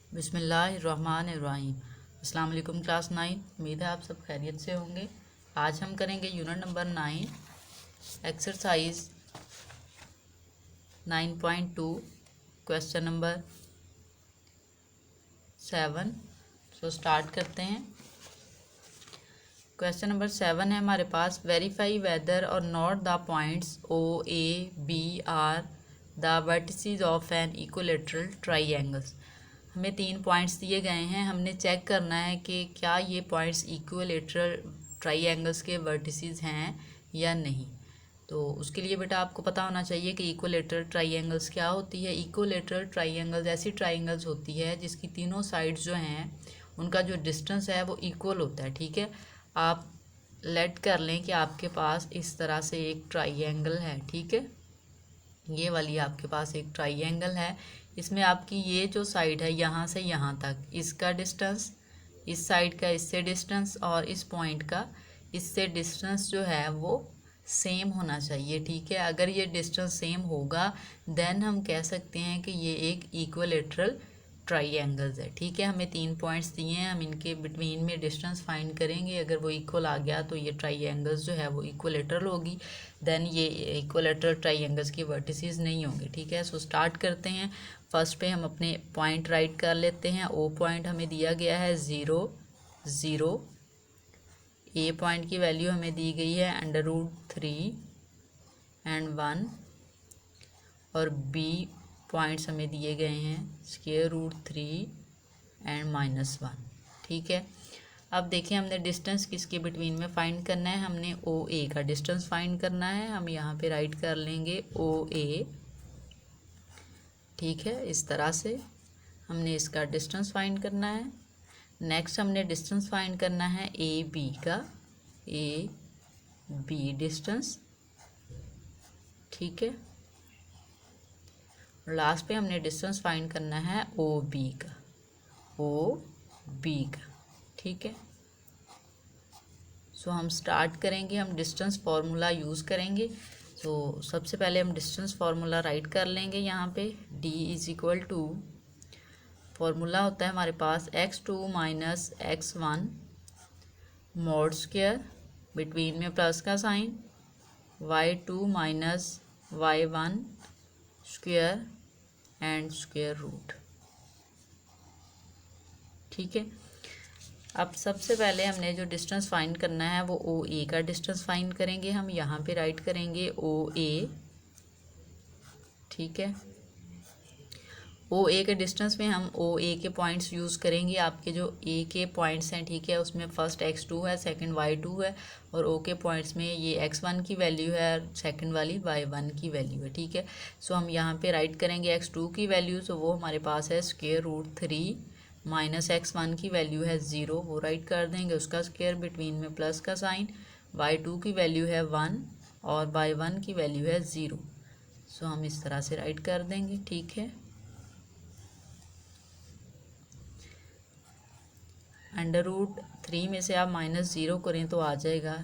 बिस्मिल्लाहिर्रहमानिर्रहीम। अस्सलाम वालेकुम क्लास 9। उम्मीद है आप सब खैरियत से होंगे। आज हम करेंगे unit number 9 exercise 9.2 question number 7। Start करते हैं। क्वेश्चन नंबर 7 है हमारे पास, verify whether or not the points O A B are the vertices of an equilateral triangles. हमें 3 पॉइंट्स दिए गए हैं, हमने चेक करना है कि क्या ये पॉइंट्स इक्विलेटरल ट्राइंगल्स के वर्टिसेस हैं या नहीं। तो उसके लिए बेटा आपको पता होना चाहिए कि इक्विलेटरल ट्राइंगल्स क्या होती है। इक्विलेटरल ट्राइंगल्स ऐसी ट्राइंगल्स होती है जिसकी तीनों साइड्स जो हैं उनका जो डिस्टेंस है वो इक्वल होता है। ठीक है, आप लेट कर लें कि आपके पास इस तरह से एक ट्राइंगल है। ठीक है, ये वाली आपके पास एक ट्राइंगल है। इसमें आपकी ये जो साइड है यहाँ से यहाँ तक, इसका डिस्टेंस, इस साइड का इससे डिस्टेंस और इस पॉइंट का इससे डिस्टेंस जो है वो सेम होना चाहिए। ठीक है, अगर ये डिस्टेंस सेम होगा देन हम कह सकते हैं कि ये एक इक्विलेटरल ट्राइंगल्स है। ठीक है, हमें 3 पॉइंट्स दिए हैं, हम इनके बिटवीन में डिस्टेंस फाइंड करेंगे। अगर वो इक्वल आ गया तो ये ट्राइंगल्स जो है वो इक्विलेटरल होगी, देन ये इक्विलेटरल ट्राइंगल्स की वर्टिसेस नहीं होंगे। ठीक है, स्टार्ट करते हैं। फर्स्ट पे हम अपने पॉइंट राइट कर लेते हैं। ओ पॉइंट हमें दिया गया है 0 0। ए पॉइंट की वैल्यू हमें दी गई है √3 एंड 1 और बी पॉइंट्स हमें दिए गए हैं √3 एंड -1। ठीक है, अब देखिए हमने डिस्टेंस किसके बिटवीन में फाइंड करना है, हमने ओ ए का डिस्टेंस फाइंड करना है। हम यहाँ पे राइट कर लेंगे ओ ए। ठीक है, इस तरह से हमने इसका डिस्टेंस फाइंड करना है। नेक्स्ट हमने डिस्टेंस फाइंड करना है ए बी का, ए बी डिस्टेंस। ठीक है, लास्ट पे हमने डिस्टेंस फाइंड करना है ओ बी का, ओ बी का। ठीक है, हम स्टार्ट करेंगे, हम डिस्टेंस फार्मूला यूज़ करेंगे। सबसे पहले हम डिस्टेंस फार्मूला राइट कर लेंगे। यहाँ पे d = फार्मूला होता है हमारे पास x2 - x1 mod square, between में प्लस का sign, y2 - y1 square and square root. ठीक है, अब सबसे पहले हमने जो डिस्टेंस फाइंड करना है वो ओ ए का डिस्टेंस फाइंड करेंगे। हम यहाँ पे राइट करेंगे ओ ए। ठीक है, ओ ए के डिस्टेंस में हम ओ ए के पॉइंट्स यूज़ करेंगे। आपके जो ए के पॉइंट्स हैं, ठीक है, उसमें फर्स्ट x2 है, सेकंड y2 है और ओ के पॉइंट्स में ये x1 की वैल्यू है और सेकंड वाली y1 की वैल्यू है। ठीक है, हम यहाँ पे राइट करेंगे x2 की वैल्यू, वो हमारे पास है √3 -x1 की वैल्यू है 0, वो राइट कर देंगे, उसका स्क्वायर, बिटवीन में प्लस का साइन, y2 की वैल्यू है 1 और y1 की वैल्यू है 0। हम इस तरह से राइट कर देंगे। ठीक है, √3 में से आप -0 करें तो आ जाएगा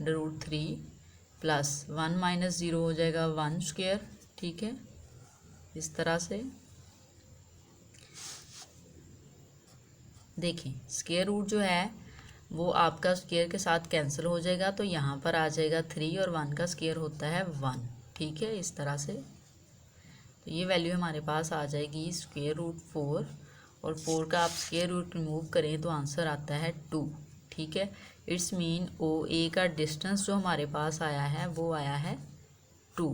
√3 + 1 - 0 हो जाएगा 1 स्क्वायर। ठीक है, इस तरह से देखें, स्क्वायर रूट जो है वो आपका स्क्वायर के साथ कैंसिल हो जाएगा, तो यहाँ पर आ जाएगा 3 और 1 का स्क्वायर होता है 1। ठीक है, इस तरह से तो ये वैल्यू हमारे पास आ जाएगी √4 और 4 का आप स्क्वायर रूट रिमूव करें तो आंसर आता है 2। ठीक है, इट्स मीन ओ ए का डिस्टेंस जो हमारे पास आया है वो आया है 2।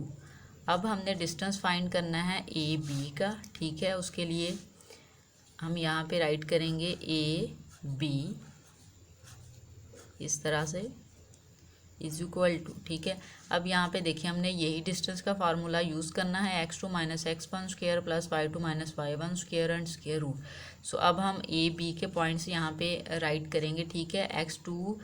अब हमने डिस्टेंस फाइंड करना है ए बी का। ठीक है, उसके लिए हम यहाँ पे राइट करेंगे ए बी इस तरह से =। ठीक है, अब यहाँ पे देखिए हमने यही डिस्टेंस का फार्मूला यूज़ करना है, x2 - x1 square + y2 - y1 square and square root. अब हम ए बी के पॉइंट्स यहाँ पे राइट करेंगे। ठीक है, x2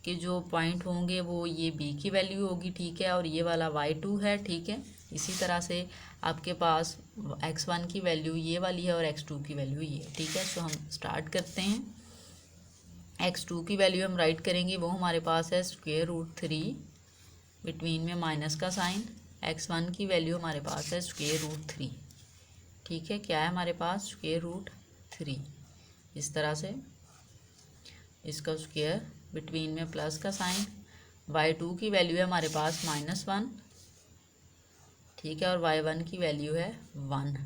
के जो पॉइंट होंगे वो ये b की वैल्यू होगी। ठीक है, और ये वाला y2 है। ठीक है, इसी तरह से आपके पास x1 की वैल्यू ये वाली है और x2 की वैल्यू ये। ठीक है, हम स्टार्ट करते हैं। x2 की वैल्यू हम राइट करेंगे, वो हमारे पास है √3, बिटवीन में माइनस का साइन। x1 की वैल्यू हमारे पास है √3। ठीक है, क्या है हमारे पास √3। 3। इस तरह से इसका स्क्वायर, बिटवीन में प्लस का साइन, y2 की वैल्यू है हमारे पास -1, ठीक है, और y1 की वैल्यू है 1,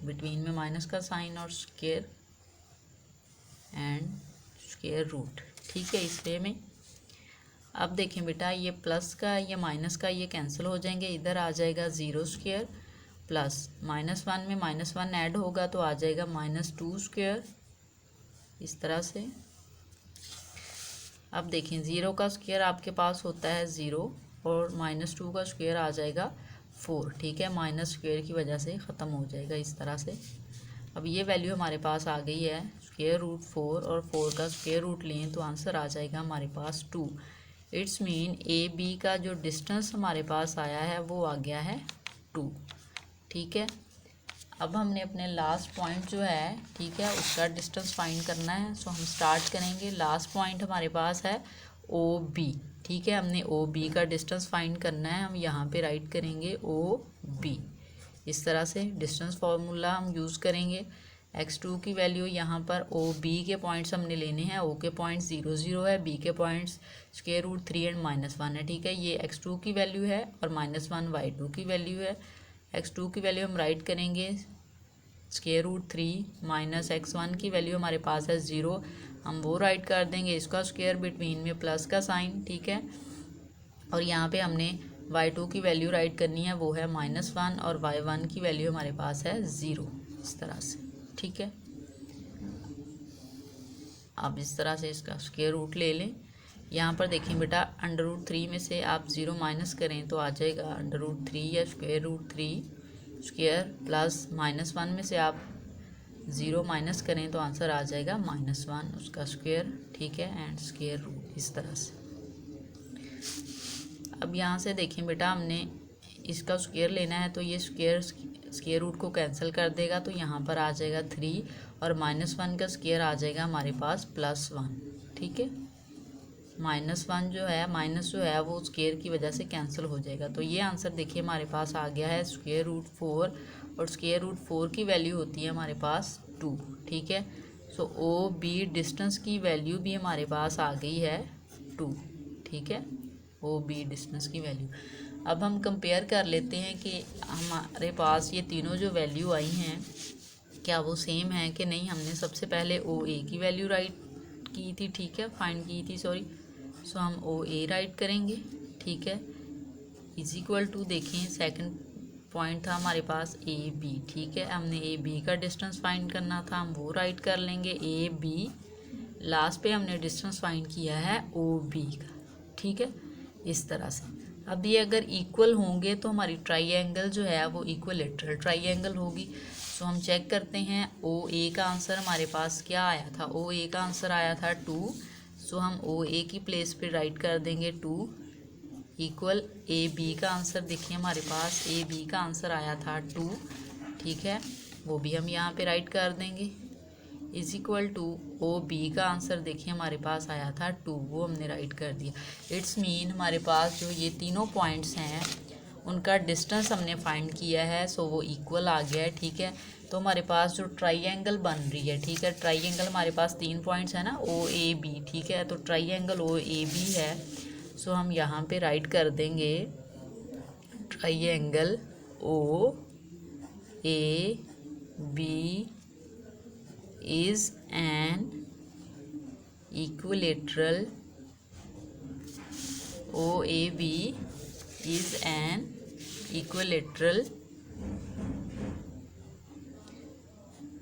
बिटवीन में माइनस का साइन और स्क्वायर एंड स्क्वायर रूट, ठीक है, इस वे में। अब देखें बेटा, ये प्लस का ये माइनस का ये कैंसिल हो जाएंगे, इधर आ जाएगा 0 स्क्वायर प्लस -1 में -1 ऐड होगा तो आ जाएगा -2 स्क्वायर, इस तरह से। अब देखें 0 का स्क्वायर आपके पास होता है 0 और -2 का स्क्वायर आ जाएगा 4, ठीक है, माइनस स्क्वायर की वजह से ख़त्म हो जाएगा इस तरह से। अब ये वैल्यू हमारे पास आ गई है स्क्वायर रूट 4 और 4 का स्क्वायर रूट लें तो आंसर आ जाएगा हमारे पास 2। इट्स मीन ए बी का जो डिस्टेंस हमारे पास आया है वो आ गया है 2, ठीक है। अब हमने अपने लास्ट पॉइंट जो है, ठीक है, उसका डिस्टेंस फाइंड करना है। सो हम स्टार्ट करेंगे, लास्ट पॉइंट हमारे पास है ओ बी, ठीक है, हमने ओ बी का डिस्टेंस फाइंड करना है। हम यहाँ पे राइट करेंगे ओ बी, इस तरह से डिस्टेंस फार्मूला हम यूज़ करेंगे। x2 की वैल्यू यहाँ पर ओ बी के पॉइंट्स हमने लेने हैं, ओ के पॉइंट्स 0 0 है, बी के पॉइंट्स स्क्वायर रूट 3 एंड -1 है, ठीक है। ये x2 की वैल्यू है और -1 y2 की वैल्यू है। x2 की वैल्यू हम राइट करेंगे स्क्वायर रूट 3 माइनस x1 की वैल्यू हमारे पास है 0, हम वो राइट कर देंगे, इसका स्क्वायर, बिटवीन में प्लस का साइन, ठीक है। और यहाँ पे हमने y2 की वैल्यू राइट करनी है, वो है -1 और y1 की वैल्यू हमारे पास है 0, इस तरह से, ठीक है। अब इस तरह से इसका स्क्वायर रूट ले लें। यहाँ पर देखें बेटा, √3 में से आप 0 माइनस करें तो आ जाएगा √3 या स्क्वायर रूट 3 स्क्वायर प्लस -1 में से आप 0 माइनस करें तो आंसर आ जाएगा -1 उसका स्क्वायर, ठीक है, एंड स्क्वायर रूट, इस तरह से। अब यहाँ से देखें बेटा, हमने इसका स्क्वायर लेना है तो ये स्क्वायर रूट को कैंसिल कर देगा तो यहाँ पर आ जाएगा 3 और -1 का स्क्वायर आ जाएगा हमारे पास +1, ठीक है। -1 जो है, माइनस जो है वो स्क्वायर की वजह से कैंसिल हो जाएगा। तो ये आंसर देखिए हमारे पास आ गया है स्क्वायर रूट 4 और स्क्वायर रूट 4 की वैल्यू होती है हमारे पास 2, ठीक है। सो ओ बी डिस्टेंस की वैल्यू भी हमारे पास आ गई है 2, ठीक है, ओ बी डिस्टेंस की वैल्यू। अब हम कंपेयर कर लेते हैं कि हमारे पास ये तीनों जो वैल्यू आई हैं क्या वो सेम है कि नहीं। हमने सबसे पहले ओ ए की वैल्यू राइट की थी, ठीक है, फाइंड की थी, सॉरी। सो हम ओ ए राइट करेंगे, ठीक है, इज इक्वल टू, देखें सेकंड पॉइंट था हमारे पास ए बी, ठीक है, हमने ए बी का डिस्टेंस फाइंड करना था, हम वो राइट कर लेंगे ए बी। लास्ट पे हमने डिस्टेंस फाइंड किया है ओ बी का, ठीक है, इस तरह से। अब ये अगर इक्वल होंगे तो हमारी ट्राइएंगल जो है वो इक्विलेटरल ट्राइएंगल होगी। सो हम चेक करते हैं, ओ ए का आंसर हमारे पास क्या आया था, ओ ए का आंसर आया था 2। सो हम ओ ए की प्लेस पे राइट कर देंगे 2 इक्वल ए बी का आंसर, देखिए हमारे पास ए बी का आंसर आया था 2, ठीक है, वो भी हम यहाँ पे राइट कर देंगे, is equal to O B का आंसर देखिए हमारे पास आया था 2, वो हमने राइट कर दिया। इट्स मीन हमारे पास जो ये तीनों पॉइंट्स हैं उनका डिस्टेंस हमने फाइंड किया है, सो वो इक्वल आ गया है, ठीक है। तो हमारे पास जो ट्राइएंगल बन रही है, ठीक है, ट्राइएंगल हमारे पास 3 पॉइंट्स है ना, ओ ए बी, ठीक है, तो ट्राइएंगल ओ ए बी है। सो हम यहाँ पे राइट कर देंगे triangle O A B is an equilateral, OAB is an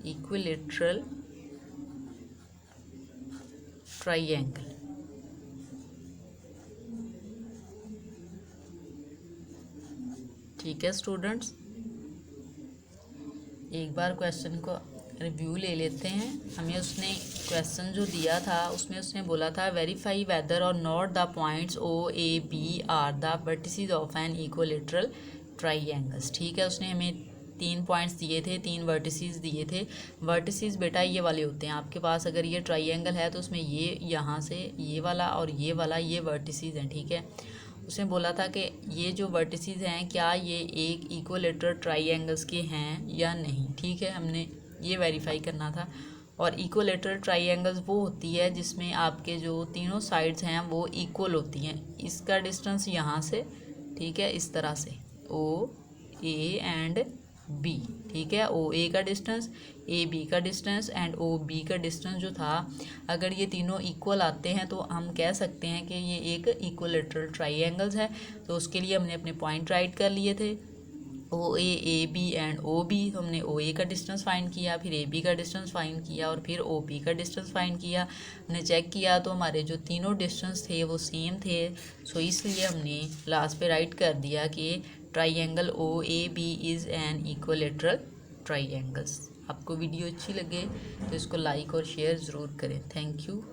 equilateral triangle, ठीक है स्टूडेंट्स। एक बार क्वेश्चन को रिव्यू ले लेते हैं। हमें उसने क्वेश्चन जो दिया था उसमें उसने बोला था verify whether or not the points O A B are the vertices of an equilateral triangles, ठीक है। उसने हमें 3 पॉइंट्स दिए थे, 3 वर्टिसेस दिए थे। वर्टिसेस बेटा ये वाले होते हैं आपके पास, अगर ये ट्राइएंगल है तो उसमें ये यहाँ से ये वाला और ये वाला ये वर्टिसेस हैं, ठीक है। उसने बोला था कि ये जो वर्टिसेस हैं क्या ये एक इक्विलेटरल ट्राइएंगल्स के हैं या नहीं, ठीक है, हमने ये वेरीफाई करना था। और इक्वलेटरल ट्राइंगल्स वो होती है जिसमें आपके जो तीनों साइड्स हैं वो इक्वल होती हैं। इसका डिस्टेंस यहाँ से, ठीक है, इस तरह से ओ ए एंड बी, ठीक है, ओ ए का डिस्टेंस, ए बी का डिस्टेंस एंड ओ बी का डिस्टेंस जो था, अगर ये तीनों इक्वल आते हैं तो हम कह सकते हैं कि ये एक इक्वलेटरल ट्राइंगल्स है। तो उसके लिए हमने अपने पॉइंट राइट कर लिए थे, O A B and O B. हमने ओ ए का डिस्टेंस फाइंड किया, फिर ए बी का डिस्टेंस फाइंड किया और फिर ओ बी का डिस्टेंस फाइंड किया। हमने चेक किया तो हमारे जो तीनों डिस्टेंस थे वो सेम थे। सो इसलिए हमने लास्ट पे राइट कर दिया कि triangle O A B is an equilateral triangles. आपको वीडियो अच्छी लगे तो इसको लाइक और शेयर ज़रूर करें। Thank you.